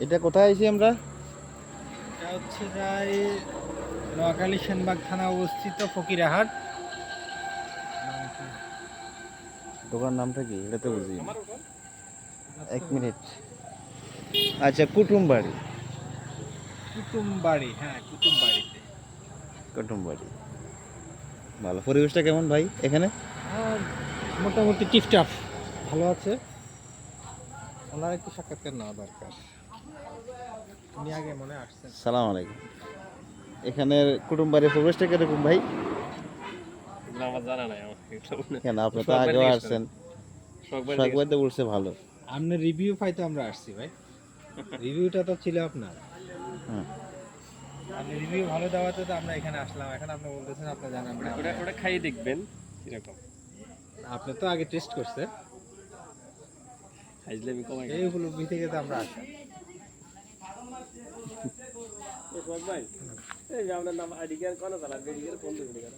এটা কোথায় আছি আমরা? এটা হচ্ছে যাই নোয়াখালী সেনবাগ থানা অবস্থিত ফকিরাহাট। দোকান নামটা কি এটা তো বুঝি না। এক মিনিট। আচ্ছা, কুটুমবাড়ি। কুটুমবাড়ি, হ্যাঁ কুটুমবাড়িতে। কুটুমবাড়ি ভালো। পরিবেশটা কেমন ভাই এখানে? আর মোটামুটি টিপটাপ ভালো আছে। ওনার একটু সাক্ষাৎকার নেওয়া দরকার। উনি আগে মনে হয় আসছেন। সালাম আলাইকুম। এখানের কুটুমবাড়ির পরিবেশটা কিরকম ভাই? এগুলো আমার জানা নাই আমার কেন, আপনি তো শখ বাড়ি আগেও থেকে আসছেন। শখ বাড়ি থেকে শখবাইতে বলছে ভালো। আপনার রিভিউ পাইতে আমরা আসছি ভাই। রিভিউটা তো ছিল আপনার। হুম। আপনি রিভিউ ভালো দেওয়াতে তো আমরা এখানে আসলাম। এখন আপনি বলতেছেন আপনি জানেন না। ওটা ওটা খাইয়ে দেখবেন কিরকম আপনি তো আগে টেস্ট করছেন। খাইলে আমি কমাই এই উপলব্ধি থেকে তো আমরা আসি। শখ ভাই এই যে আপনার নাম আইডি কার্ড কোন চালান আইডি কার্ড ফোন দিবেন